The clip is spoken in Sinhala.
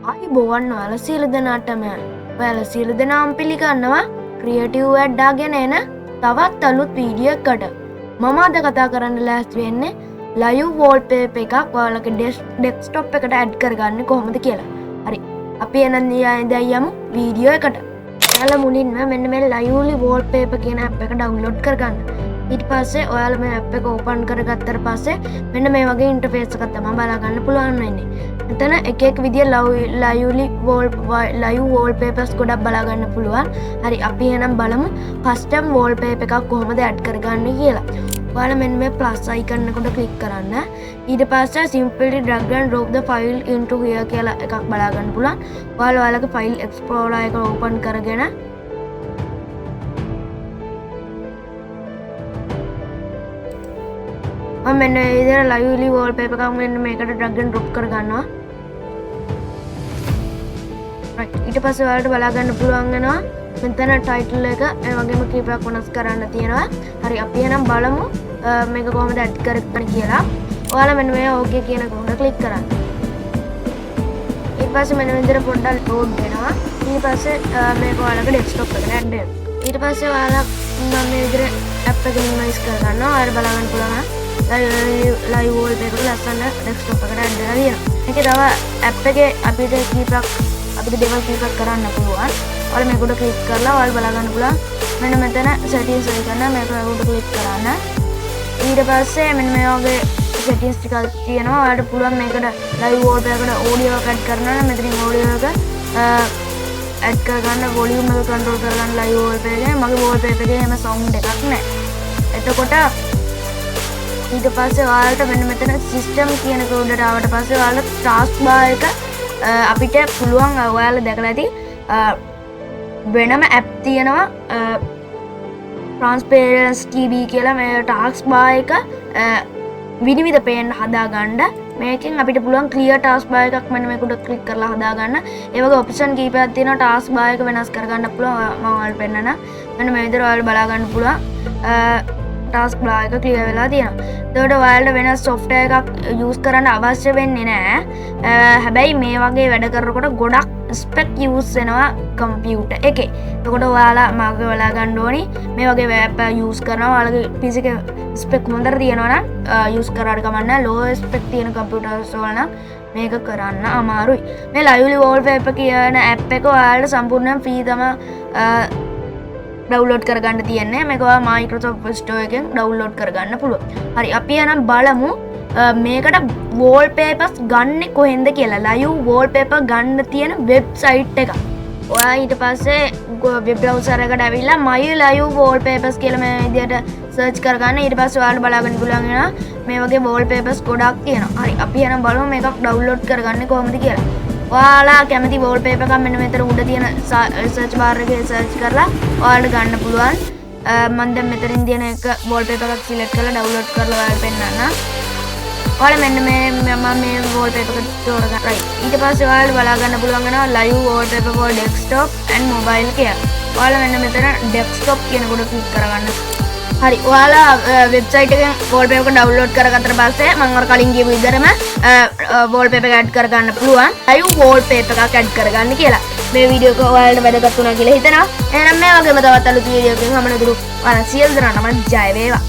අයිබෝවන් ඔයාලා සියලු දෙනාටම ඔයාලා සියලු දෙනාම පිළිගන්නවා ක්‍රියේටිව් වැඩ්ඩා ගැන එන තවත් අලුත් වීඩියෝ එකකට. මම අද කතා කරන්න ලෑස්ති වෙන්නේ ලයිව් වෝල්පේපර් එකක් ඔයාලගේ ඩෙස්ක්ටොප් එකට ඇඩ් කරගන්නේ කොහොමද කියලා. හරි. අපි එහෙනම් දැන් යමු වීඩියෝ එකට. ඔයාලා මුලින්ම මෙන්න මේ ලයිව්ලි වෝල්පේපර් කියන ඇප් එක ඩවුන්ලෝඩ් කරගන්න. ඊට පස්සේ ඔයාලා මේ ඇප් එක ඕපන් කරගත්තට පස්සේ මෙන්න මේ වගේ ඉන්ටර්ෆේස් එකක් තමයි බලා ගන්න පුළුවන් වෙන්නේ. මෙතන එක එක විදිය ලයිව් වෝල්පේපර්ස් ගොඩක් බලා ගන්න පුළුවන්. හරි අපි එහෙනම් බලමු කස්ටම් වෝල්පේපර් එකක් කොහොමද ඇඩ් කරගන්නේ කියලා. ඔයාලා මෙන්න මේ ප්ලස් අයිකන් එකට ක්ලික් කරන්න. ඊට පස්සේ simply drag and drop the file into here කියලා එකක් බලා ගන්න පුළුවන්. ඔයාලා ඔයාලගේ ෆයිල් එක්ස්ප්ලෝරර් එක ඕපන් කරගෙන මෙන්න ඉතින් ලයිව්ලි වෝල්පේපර් එකක් මෙන්න මේකට drag and drop කරගන්නවා. right ඊට පස්සේ ඔයාලට බලා ගන්න පුළුවන් වෙනවා මෙතන ටයිටල් එක ඒ වගේම කීපයක් වෙනස් කරන්න තියෙනවා. හරි අපි එහෙනම් බලමු මේක කොහොමද ඇඩ් කරගන්නේ කියලා. ඔයාලා මෙන්න මේ ඕකේ කියන කොහොමද ක්ලික් කරන්න. ඊට පස්සේ මෙන්න විදිහට පොඩ්ඩක් ලෝඩ් වෙනවා. ඊට පස්සේ මේක ඔයාලගේ ඩෙස්ක්ටොප් එකට ඇඩ් වෙනවා. ඊට පස්සේ ඔයාලා මම මේ විදිහට ඇප් එක මිනිමයිස් කරගන්නවා. ඔයාලා බලා ගන්න පුළුවන් ලයිව් වෝල්පේපර් ලස්සන ඩෙස්ක්ටොප් එකට ඇඩ් වෙලා තියෙනවා. මේකේ තව ඇප් එකේ අපිට දේවල් කීපයක් කරන්න පුළුවන්. ඔයාලා මේක උඩ ක්ලික් කරලා ඔයාලා බලා ගන්න පුළුවන්. මෙන්න මෙතන settings එක ගන්න මේක උඩ ක්ලික් කරන්න. ඊට පස්සේ මෙන්න මේ වගේ settings ටිකක් තියෙනවා. ඔයාලට පුළුවන් මේකට ලයිව් වෝල්පේපර් එකට audio එක ඇඩ් කරන්න නම් මෙතනින් audio එක ඇඩ් කරගන්න volume එක control කරගන්න ලයිව් වෝල්පේපර් එකේ. මගේ වෝල්පේපර් එකේ එහෙම sound එකක් නැහැ. එතකොට ඊට පස්සේ ඔයාලට මෙන්න මෙතන සිස්ටම් කියන එක උඩට ආවට පස්සේ ඔයාලට ටාස්ක් බාර් එක අපිට පුළුවන් ඔයාලා දැකලා ඇති වෙනම ඇප් තියෙනවා ට්‍රාන්ස්පරන්ස් ටීවී කියලා මේ ටාස්ක් බාර් එක විනිවිද පේන්න හදාගන්න. මේකෙන් අපිට පුළුවන් ක්ලියර් ටාස්ක් බාර් එකක් මෙන්න මේක උඩ ක්ලික් කරලා හදාගන්න. ඒ වගේ ඔප්ෂන් කීපයක් තියෙනවා ටාස්ක් බාර් එක වෙනස් කරගන්න පුළුවන්. මම ඔයාලට පෙන්නන්න. මෙන්න මේ විදිහට ඔයාලා බලා ගන්න පුළුවන්. ටාස්ක් බාර් එක ක්ලියර් වෙලා තියෙනවා. එතකොට ඔයාලට වෙනස් software එකක් use කරන්න අවශ්‍ය වෙන්නේ නැහැ. හැබැයි මේ වගේ වැඩ කරනකොට ගොඩක් spec use වෙනවා computer එකේ. එතකොට ඔයාලා මාගේ බලා ගන්න ඕනි මේ වගේ app use කරනවා. ඔයාලගේ PC එකේ spec හොඳට තියෙනවා නම් use කරාට කමක් නැහැ. low spec තියෙන computers වල නම් මේක කරන්න අමාරුයි. මේ lively wallpaper කියන app එක ඔයාලට සම්පූර්ණයෙන් free තමයි ඩවුන්ලෝඩ් කරගන්න තියෙන්නේ. මේක ඔයා Microsoft Store එකෙන් ඩවුන්ලෝඩ් කරගන්න පුළුවන්. හරි අපි එහෙනම් බලමු මේකට වෝල්පේපර්ස් ගන්න කොහෙන්ද කියලා. ලයිව් වෝල්පේපර් ගන්න තියෙන වෙබ්සයිට් එක. ඔයා ඊට පස්සේ වෙබ් බ්‍රවුසර් එකට ඇවිල්ලා my live wallpapers කියලා මේ විදිහට සර්ච් කරගන්න. ඊට පස්සේ ඔයාලට බලාගන්න පුළුවන් වෙනවා මේ වගේ වෝල්පේපර්ස් ගොඩක් තියෙනවා. හරි අපි එහෙනම් බලමු මේකක් ඩවුන්ලෝඩ් කරගන්නේ කොහොමද කියලා. ඔයාලා කැමති වෝල්පේපර් එකක් මෙන්න මෙතන උඩ තියෙන සර්ච් බාර් එකේ සර්ච් කරලා ඔයාලට ගන්න පුළුවන්. මම දැන් මෙතනින් තියෙන එක වෝල්පේපර් එකක් සිලෙක්ට් කරලා ඩවුන්ලෝඩ් කරලා ඔයාලට පෙන්නන්න. ඔයාලා මෙන්න මම මේ වෝල්පේපර් එක තෝරගන්න. right ඊට පස්සේ ඔයාලට බලා ගන්න පුළුවන් වෙනවා live wallpaper for desktop and mobile කියලා. ඔයාලා මෙන්න මෙතන desktop කියන කොට ක්ලික් කරගන්න. හරි ඔයාලා වෙබ්සයිට් එකෙන් වෝල්පේපර් එක ඩවුන්ලෝඩ් කරගත්තට පස්සේ මම අර කලින් කියපු විදිහටම වෝල්පේපර් එක ඇඩ් කරගන්න පුළුවන්. live wallpaper එකක් ඇඩ් කරගන්න කියලා. මේ වීඩියෝ එක ඔයාලට වැදගත් වුණා කියලා හිතනවා. එහෙනම් මේ වගේම තවත් අලුත් වීඩියෝ එකකින් හමුවෙනතුරු ඔයාලා සියලු දෙනාටම ජය වේවා.